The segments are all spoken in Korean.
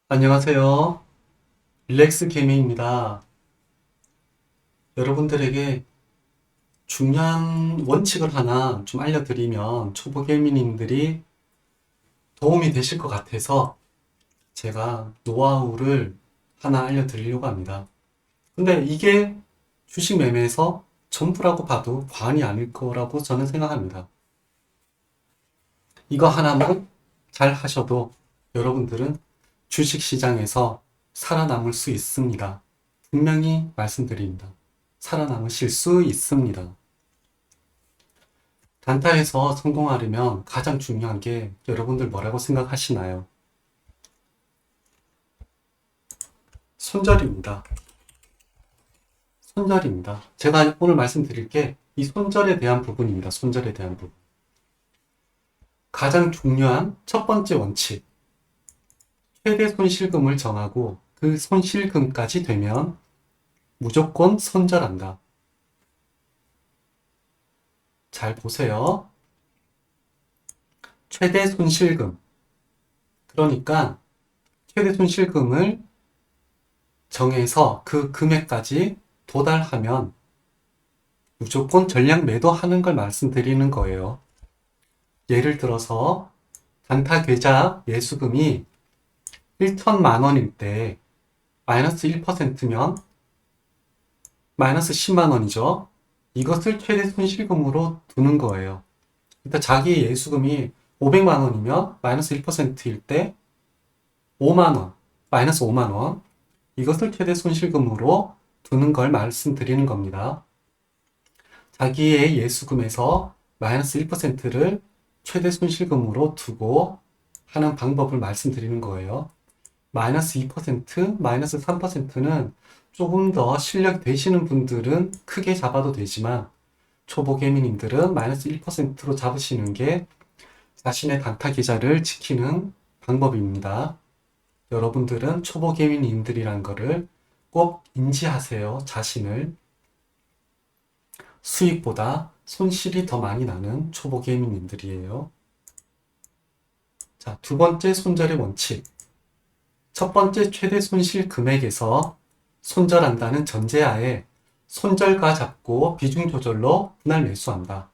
안녕하세요. 릴렉스 개미입니다. 여러분들에게 중요한 원칙을 하나 좀 알려드리면 초보 개미님들이 도움이 되실 것 같아서 제가 노하우를 하나 알려드리려고 합니다. 근데 이게 주식 매매에서 전부라고 봐도 과언이 아닐 거라고 저는 생각합니다. 이거 하나만 잘 하셔도 여러분들은 주식 시장에서 살아남을 수 있습니다. 분명히 말씀드립니다. 살아남으실 수 있습니다. 단타에서 성공하려면 가장 중요한 게 여러분들 뭐라고 생각하시나요? 손절입니다. 손절입니다. 제가 오늘 말씀드릴 게 이 손절에 대한 부분입니다. 손절에 대한 부분. 가장 중요한 첫 번째 원칙. 최대 손실금을 정하고 그 손실금까지 되면 무조건 손절한다. 잘 보세요. 최대 손실금. 그러니까 최대 손실금을 정해서 그 금액까지 도달하면 무조건 전량 매도하는 걸 말씀드리는 거예요. 예를 들어서 단타 계좌 예수금이 1천만 원일 때 마이너스 1%면 마이너스 10만 원이죠. 이것을 최대 손실금으로 두는 거예요. 일단 자기 예수금이 500만 원이면 마이너스 1%일 때 5만 원, 마이너스 5만 원. 이것을 최대 손실금으로 두는 걸 말씀드리는 겁니다. 자기의 예수금에서 마이너스 1%를 최대 손실금으로 두고 하는 방법을 말씀드리는 거예요. 마이너스 2%, 마이너스 3%는 조금 더 실력 되시는 분들은 크게 잡아도 되지만 초보 개미님들은 마이너스 1%로 잡으시는 게 자신의 단타 계좌를 지키는 방법입니다. 여러분들은 초보 개미님들이란 거를 꼭 인지하세요. 자신을. 수익보다 손실이 더 많이 나는 초보 개미님들이에요. 자, 두 번째 손절의 원칙. 첫 번째 최대 손실 금액에서 손절한다는 전제하에 손절가 잡고 비중 조절로 분할 매수한다.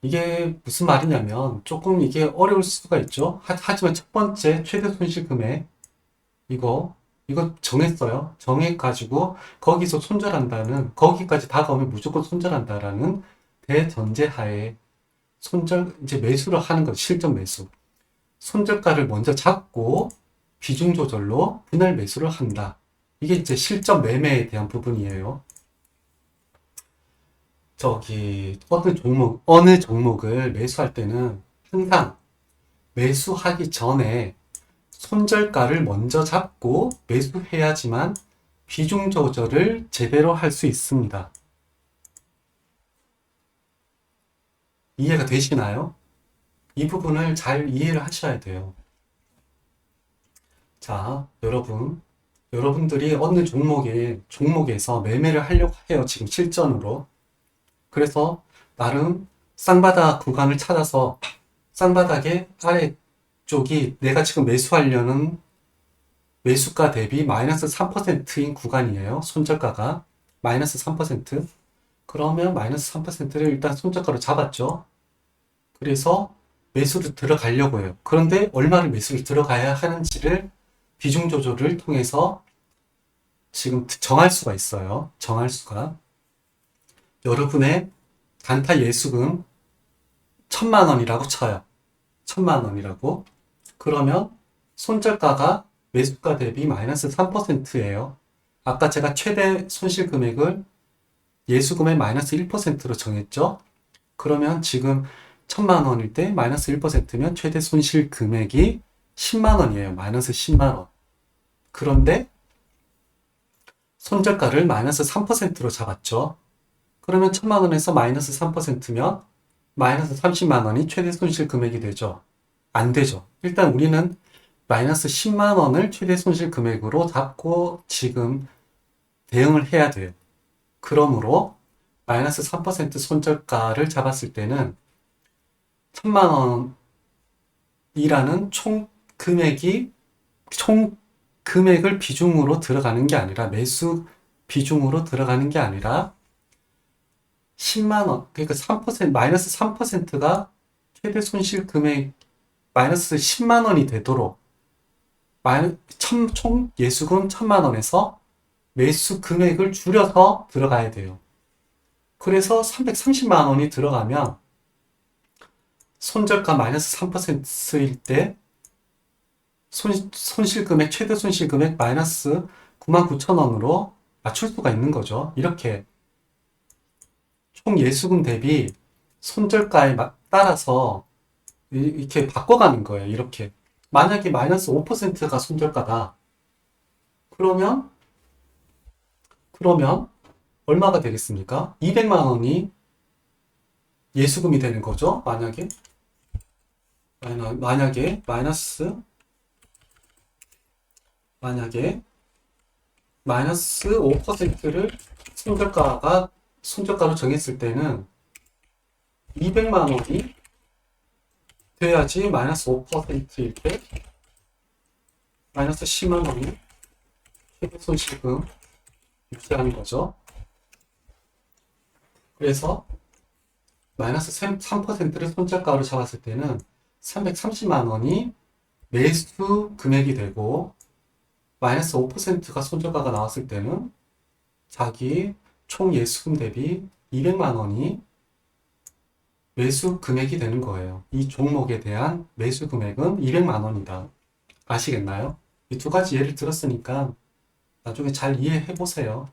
이게 무슨 말이냐면 조금 이게 어려울 수가 있죠. 하지만 첫 번째 최대 손실 금액 이거 정했어요. 정해가지고 거기서 손절한다는 거기까지 다가오면 무조건 손절한다라는 대전제하에 손절 이제 매수를 하는 것 실전 매수. 손절가를 먼저 잡고 비중 조절로 분할 매수를 한다. 이게 이제 실전 매매에 대한 부분이에요. 어느 종목을 매수할 때는 항상 매수하기 전에 손절가를 먼저 잡고 매수해야지만 비중 조절을 제대로 할 수 있습니다. 이해가 되시나요? 이 부분을 잘 이해를 하셔야 돼요. 자, 여러분들이 어느 종목에서 매매를 하려고 해요. 지금 실전으로. 그래서 나름 쌍바닥 구간을 찾아서 쌍바닥의 아래쪽이 내가 지금 매수하려는 매수가 대비 마이너스 3%인 구간이에요. 손절가가 마이너스 3%. 그러면 마이너스 3%를 일단 손절가로 잡았죠. 그래서 매수를 들어가려고 해요. 그런데 얼마를 매수를 들어가야 하는지를 비중 조절을 통해서 지금 정할 수가 있어요. 정할 수가. 여러분의 단타 예수금 1,000만 원이라고 쳐요. 1,000만 원이라고. 그러면 손절가가 매수가 대비 마이너스 3%예요. 아까 제가 최대 손실 금액을 예수금의 마이너스 1%로 정했죠. 그러면 지금 1,000만 원일 때 마이너스 1%면 최대 손실 금액이 10만 원이에요. 마이너스 10만 원. 그런데 손절가를 마이너스 3%로 잡았죠. 그러면 1,000만 원에서 마이너스 3%면 마이너스 30만 원이 최대 손실 금액이 되죠. 안 되죠. 일단 우리는 마이너스 10만 원을 최대 손실 금액으로 잡고 지금 대응을 해야 돼요. 그러므로 마이너스 3% 손절가를 잡았을 때는 1,000만 원이라는 총 금액이 총 금액을 비중으로 들어가는 게 아니라 매수 비중으로 들어가는 게 아니라 10만 원, 그러니까 3%, 마이너스 3%가 최대 손실 금액 마이너스 10만 원이 되도록 총 예수금 1000만 원에서 매수 금액을 줄여서 들어가야 돼요. 그래서 330만 원이 들어가면 손절가 마이너스 3%일 때 손실금액, 최대 손실금액 마이너스 99,000원으로 맞출 수가 있는 거죠. 이렇게 총 예수금 대비 손절가에 따라서 이렇게 바꿔가는 거예요. 이렇게. 만약에 마이너스 5%가 손절가다. 그러면 얼마가 되겠습니까? 200만 원이 예수금이 되는 거죠. 만약에 마이너스 5%를 손절가로 정했을 때는 200만 원이 돼야지 마이너스 5%일 때 마이너스 10만 원이 최대 손실금 유지하는 거죠. 그래서 마이너스 3%를 손절가로 잡았을 때는 330만 원이 매수 금액이 되고 마이너스 5%가 손절가가 나왔을 때는 자기 총 예수금 대비 200만 원이 매수 금액이 되는 거예요. 이 종목에 대한 매수 금액은 200만 원이다. 아시겠나요? 이 두 가지 예를 들었으니까 나중에 잘 이해해 보세요.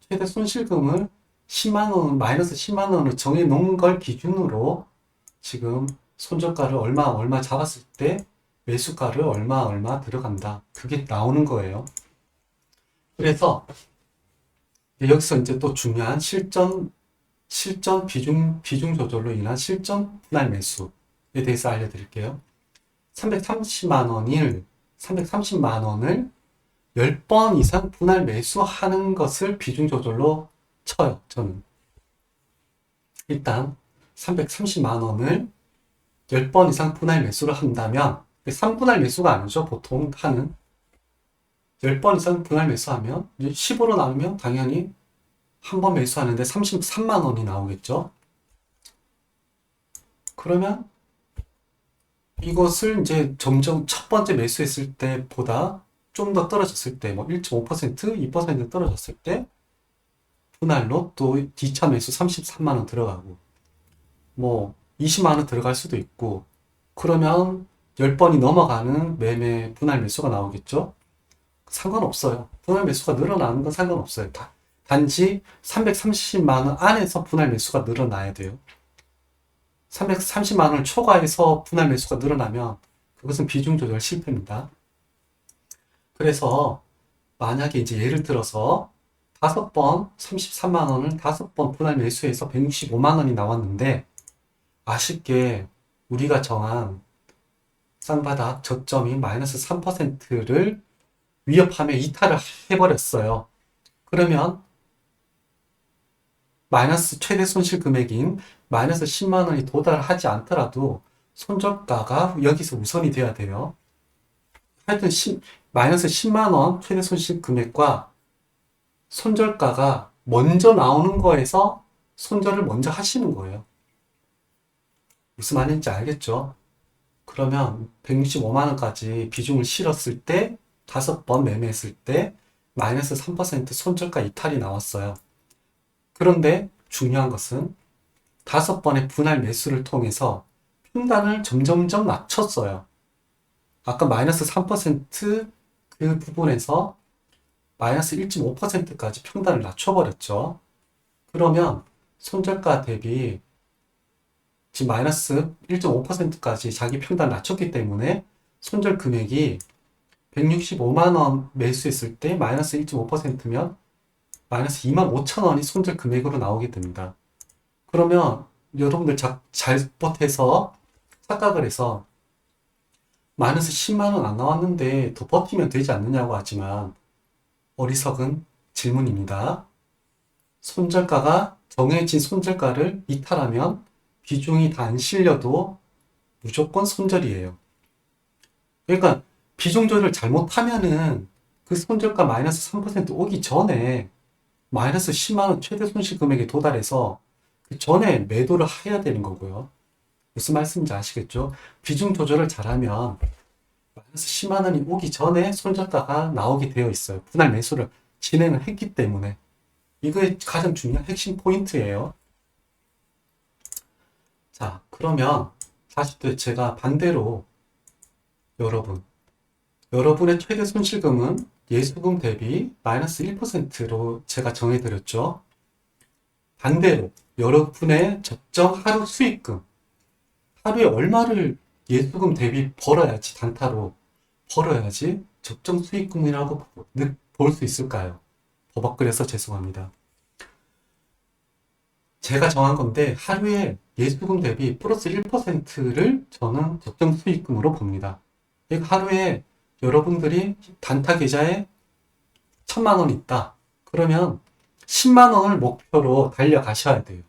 최대 손실금을 10만 원, 마이너스 10만 원을 정해 놓은 걸 기준으로 지금 손절가를 얼마 잡았을 때 매수가를 얼마 들어간다. 그게 나오는 거예요. 그래서 여기서 이제 또 중요한 실전 비중 조절로 인한 실전 분할 매수에 대해서 알려드릴게요. 330만 원을 10번 이상 분할 매수하는 것을 비중 조절로 쳐요, 저는. 일단 330만 원을 10번 이상 분할 매수를 한다면 3분할 매수가 아니죠, 보통 하는. 10번 이상 분할 매수하면 10으로 나누면 당연히 한 번 매수하는데 33만 원이 나오겠죠. 그러면 이것을 이제 점점 첫 번째 매수했을 때보다 좀 더 떨어졌을 때, 뭐 1.5%, 2% 떨어졌을 때 분할로 또 2차 매수 33만 원 들어가고 뭐 20만 원 들어갈 수도 있고 그러면 10번이 넘어가는 매매 분할 매수가 나오겠죠. 상관없어요. 분할 매수가 늘어나는 건 상관없어요. 단지 330만 원 안에서 분할 매수가 늘어나야 돼요. 330만 원을 초과해서 분할 매수가 늘어나면 그것은 비중 조절 실패입니다. 그래서 만약에 이제 예를 들어서 5번 33만 원을 5번 분할 매수해서 165만 원이 나왔는데 아쉽게 우리가 정한 쌍바닥 저점이 마이너스 3%를 위협하며 이탈을 해버렸어요. 그러면 마이너스 최대 손실 금액인 마이너스 10만 원이 도달하지 않더라도 손절가가 여기서 우선이 돼야 돼요. 하여튼 마이너스 10만 원 최대 손실 금액과 손절가가 먼저 나오는 거에서 손절을 먼저 하시는 거예요. 무슨 말인지 알겠죠? 그러면 165만 원까지 비중을 실었을 때 5번 매매했을 때 마이너스 3% 손절가 이탈이 나왔어요. 그런데 중요한 것은 5번의 분할 매수를 통해서 평단을 점점점 낮췄어요. 아까 마이너스 3% 그 부분에서 마이너스 1.5%까지 평단을 낮춰버렸죠. 그러면 손절가 대비 지금 마이너스 1.5%까지 자기 평단 낮췄기 때문에 손절 금액이 165만 원 매수했을 때 마이너스 1.5%면 마이너스 25,000원이 손절 금액으로 나오게 됩니다. 그러면 여러분들 잘못해서 착각을 해서 마이너스 10만 원 안 나왔는데 더 버티면 되지 않느냐고 하지만 어리석은 질문입니다. 손절가가 정해진 손절가를 이탈하면 비중이 다 안 실려도 무조건 손절이에요. 그러니까 비중 조절을 잘못하면은 그 손절가 마이너스 3% 오기 전에 마이너스 10만 원 최대 손실 금액에 도달해서 그 전에 매도를 해야 되는 거고요. 무슨 말씀인지 아시겠죠? 비중 조절을 잘하면 마이너스 10만 원이 오기 전에 손절가가 나오게 되어 있어요. 분할 매수를 진행을 했기 때문에. 이거의 가장 중요한 핵심 포인트예요. 자, 그러면 다시 또 제가 반대로 여러분의 최대 손실금은 예수금 대비 마이너스 1%로 제가 정해드렸죠. 반대로 여러분의 적정 하루 수익금, 하루에 얼마를 예수금 대비 벌어야지, 단타로 벌어야지 적정 수익금이라고 볼 수 있을까요? 버벅거려서 죄송합니다. 제가 정한 건데 하루에 예수금 대비 플러스 1%를 저는 적정 수익금으로 봅니다. 그러니까 하루에 여러분들이 단타 계좌에 1,000만 원 있다. 그러면 10만 원을 목표로 달려가셔야 돼요.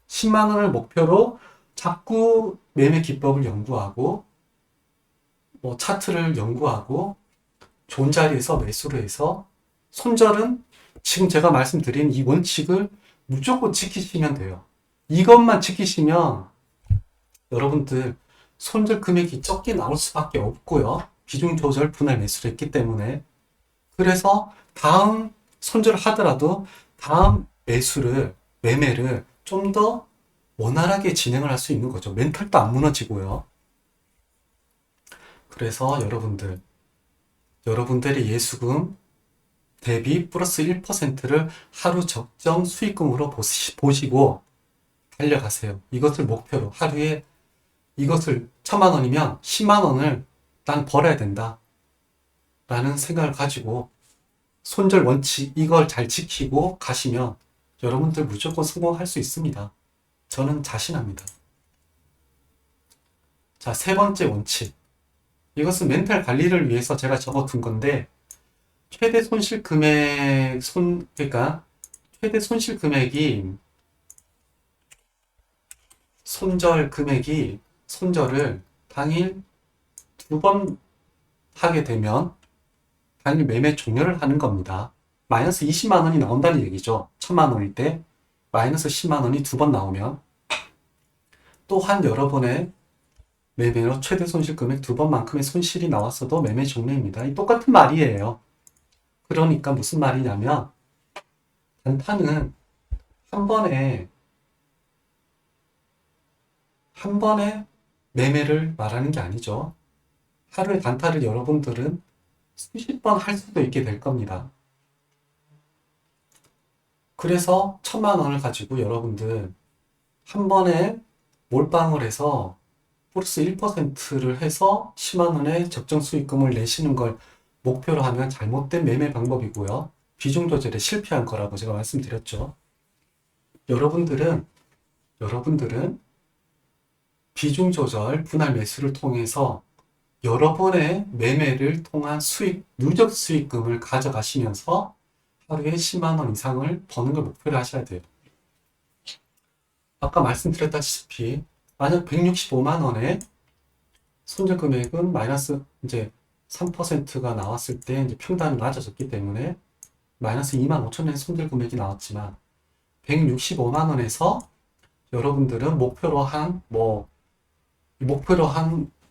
10만 원을 목표로 자꾸 매매 기법을 연구하고 뭐 차트를 연구하고 좋은 자리에서 매수를 해서 손절은 지금 제가 말씀드린 이 원칙을 무조건 지키시면 돼요. 이것만 지키시면 여러분들 손절 금액이 적게 나올 수밖에 없고요. 비중 조절 분할 매수를 했기 때문에. 그래서 다음 손절을 하더라도 다음 매매를 좀 더 원활하게 진행을 할 수 있는 거죠. 멘탈도 안 무너지고요. 그래서 여러분들의 예수금 대비 플러스 1%를 하루 적정 수익금으로 보시고 달려가세요. 이것을 목표로 하루에 이것을 1,000만 원이면 10만 원을 난 벌어야 된다. 라는 생각을 가지고 손절 원칙 이걸 잘 지키고 가시면 여러분들 무조건 성공할 수 있습니다. 저는 자신합니다. 자, 세 번째 원칙. 이것은 멘탈 관리를 위해서 제가 적어둔 건데 최대 손실 금액 그러니까 최대 손실 금액이 손절을 당일 2번 하게 되면 당일 매매 종료를 하는 겁니다. 마이너스 20만 원이 나온다는 얘기죠. 1,000만 원일 때 마이너스 10만 원이 2번 나오면 또한 여러분의 매매로 최대 손실 금액 2번만큼의 손실이 나왔어도 매매 종료입니다. 이 똑같은 말이에요. 그러니까 무슨 말이냐면 단타는 한 번에 매매를 말하는 게 아니죠. 하루에 단타를 여러분들은 수십 번 할 수도 있게 될 겁니다. 그래서 1,000만 원을 가지고 여러분들 한 번에 몰빵을 해서 플러스 1%를 해서 10만 원의 적정 수익금을 내시는 걸 목표로 하면 잘못된 매매 방법이고요. 비중 조절에 실패한 거라고 제가 말씀드렸죠. 여러분들은 비중 조절, 분할 매수를 통해서 여러분의 매매를 통한 누적 수익금을 가져가시면서 하루에 10만 원 이상을 버는 걸 목표로 하셔야 돼요. 아까 말씀드렸다시피 만약 165만 원의 손절 금액은 마이너스 이제 3%가 나왔을 때 이제 평단이 낮아졌기 때문에 마이너스 2만 5천 원의 손절 금액이 나왔지만 165만 원에서 여러분들은 목표로 한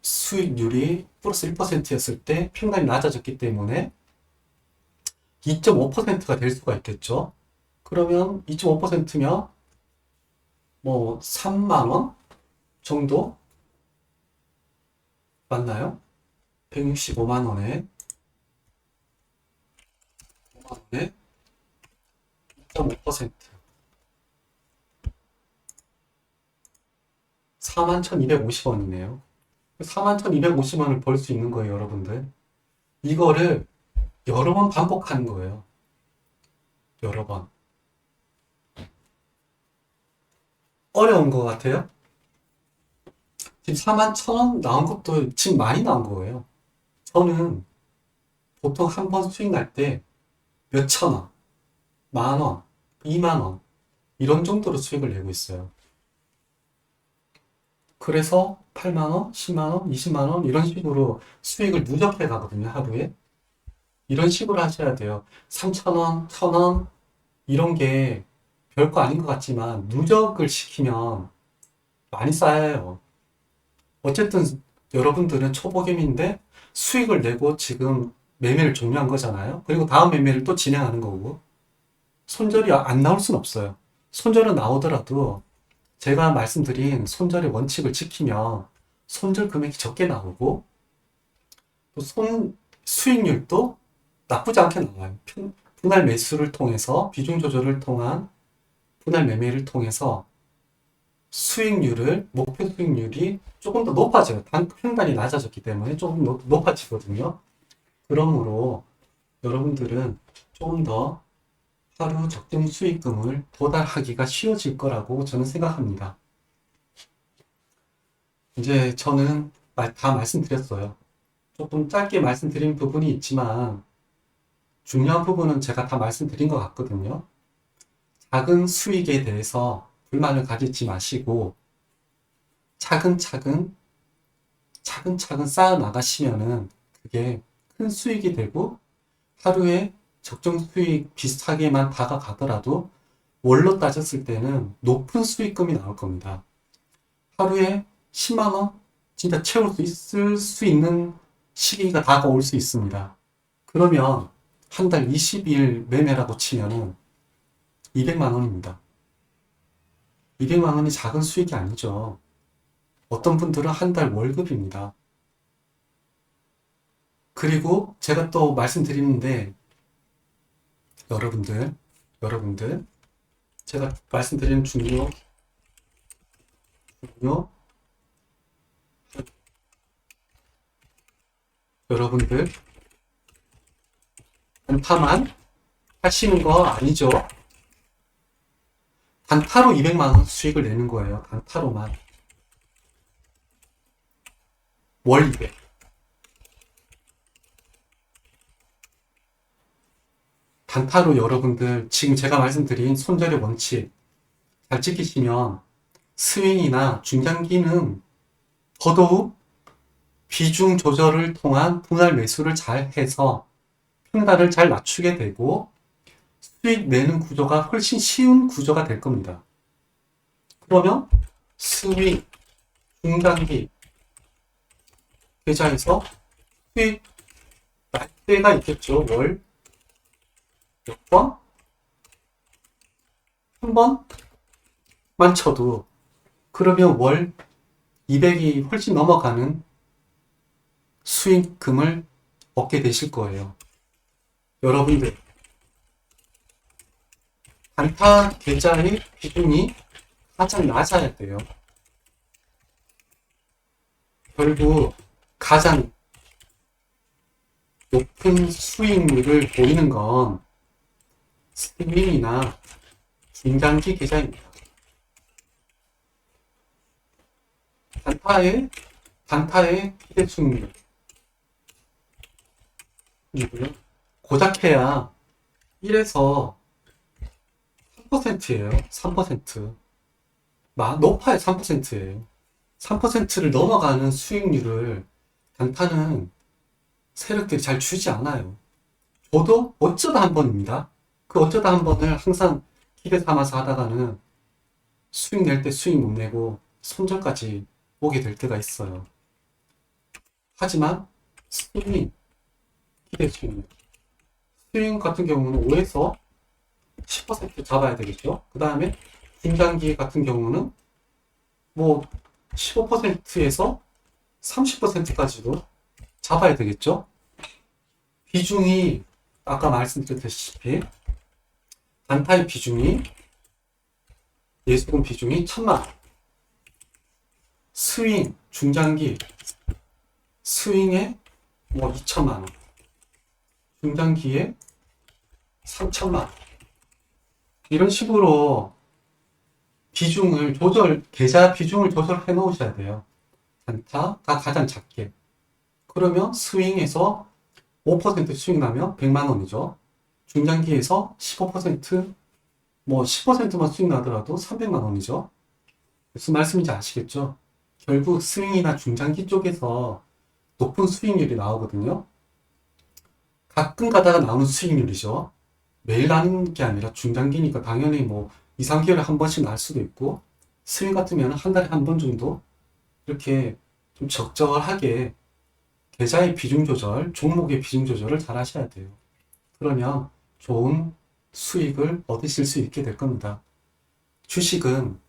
수익률이 플러스 1%였을 때 평단이 낮아졌기 때문에 2.5%가 될 수가 있겠죠. 그러면 2.5%면 뭐 3만 원 정도 맞나요? 165만 원에 2.5% 41,250원이네요. 41,250원을 벌 수 있는 거예요, 여러분들. 이거를 여러 번 반복하는 거예요. 여러 번. 어려운 것 같아요? 지금 41,000원 나온 것도 지금 많이 나온 거예요. 저는 보통 한 번 수익 날 때 몇천 원, 만 원, 2만 원 이런 정도로 수익을 내고 있어요. 그래서 8만 원, 10만 원, 20만 원 이런 식으로 수익을 누적해 가거든요, 하루에. 이런 식으로 하셔야 돼요. 3천 원, 1천 원 이런 게 별거 아닌 것 같지만 누적을 시키면 많이 쌓여요. 어쨌든 여러분들은 초보개미인데 수익을 내고 지금 매매를 종료한 거잖아요. 그리고 다음 매매를 또 진행하는 거고 손절이 안 나올 순 없어요. 손절은 나오더라도 제가 말씀드린 손절의 원칙을 지키면 손절 금액이 적게 나오고 또 수익률도 나쁘지 않게 나와요. 분할 매수를 통해서 비중 조절을 통한 분할 매매를 통해서 목표 수익률이 조금 더 높아져요. 평단이 낮아졌기 때문에 조금 높아지거든요. 그러므로 여러분들은 조금 더 하루 적정 수익금을 도달하기가 쉬워질 거라고 저는 생각합니다. 이제 저는 다 말씀드렸어요. 조금 짧게 말씀드린 부분이 있지만 중요한 부분은 제가 다 말씀드린 것 같거든요. 작은 수익에 대해서 불만을 가지지 마시고 차근차근 쌓아 나가시면은 그게 큰 수익이 되고 하루에 적정 수익 비슷하게만 다가가더라도 월로 따졌을 때는 높은 수익금이 나올 겁니다. 하루에 10만 원 진짜 채울 수 있는 시기가 다가올 수 있습니다. 그러면 한 달 20일 매매라고 치면은 200만 원입니다. 200만 원이 작은 수익이 아니죠. 어떤 분들은 한 달 월급입니다. 그리고 제가 또 말씀드리는데 여러분들 제가 말씀드리는 중요 여러분들 단타만 하시는 거 아니죠? 단타로 200만 원 수익을 내는 거예요. 단타로만 월 200. 단타로 여러분들 지금 제가 말씀드린 손절의 원칙 잘 지키시면 스윙이나 중장기는 더더욱 비중 조절을 통한 분할 매수를 잘 해서 평단을 잘 맞추게 되고 수익 내는 구조가 훨씬 쉬운 구조가 될 겁니다. 그러면 스윙, 중장기 계좌에서 수익 날 때가 있겠죠. 월 몇 번? 한 번만 쳐도 그러면 월 200이 훨씬 넘어가는 수익금을 얻게 되실 거예요. 여러분들 단타 계좌의 비중이 가장 낮아야 돼요. 결국 가장 높은 수익률을 보이는 건 스윙이나 중장기 계좌입니다. 단타의 기대 수익률 이고요. 고작해야 1에서 3%예요. 3%. 높아야 3%예요. 3%를 넘어가는 수익률을 단타는 세력들이 잘 주지 않아요. 저도 어쩌다 한 번입니다. 그 어쩌다 한 번을 항상 기대 삼아서 하다가는 수익 낼 때 수익 못 내고 손절까지 오게 될 때가 있어요. 하지만 기대 수익률. 스윙 같은 경우는 5에서 10% 잡아야 되겠죠. 그 다음에 중장기 같은 경우는 뭐 15%에서 30%까지도 잡아야 되겠죠. 비중이 아까 말씀드렸다시피 단타의 비중이 예수금 비중이 1000만 원. 스윙 중장기 스윙에 뭐 2천만 원. 중장기에 3천만 원. 이런 식으로 계좌 비중을 조절해 놓으셔야 돼요. 단타가 가장 작게. 그러면 스윙에서 5% 수익 나면 100만 원이죠. 중장기에서 15%, 뭐 10%만 수익 나더라도 300만 원이죠. 무슨 말씀인지 아시겠죠? 결국 스윙이나 중장기 쪽에서 높은 수익률이 나오거든요. 가끔 가다가 나오는 수익률이죠. 매일 나는 게 아니라 중장기니까 당연히 뭐 2, 3개월에 한 번씩 날 수도 있고, 스윙 같으면 한 달에 한 번 정도 이렇게 좀 적절하게 계좌의 비중 조절, 종목의 비중 조절을 잘 하셔야 돼요. 그러면 좋은 수익을 얻으실 수 있게 될 겁니다. 주식은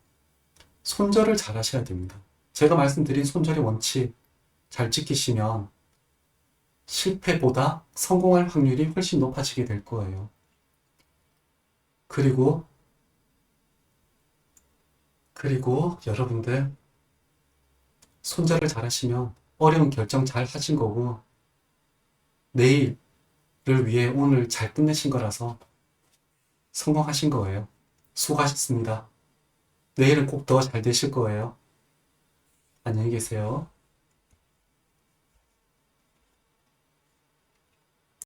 손절을 잘 하셔야 됩니다. 제가 말씀드린 손절의 원칙 잘 지키시면 실패보다 성공할 확률이 훨씬 높아지게 될 거예요. 그리고 여러분들 손절을 잘 하시면 어려운 결정 잘 하신 거고, 내일을 위해 오늘 잘 끝내신 거라서 성공하신 거예요. 수고하셨습니다. 내일은 꼭 더 잘 되실 거예요. 안녕히 계세요.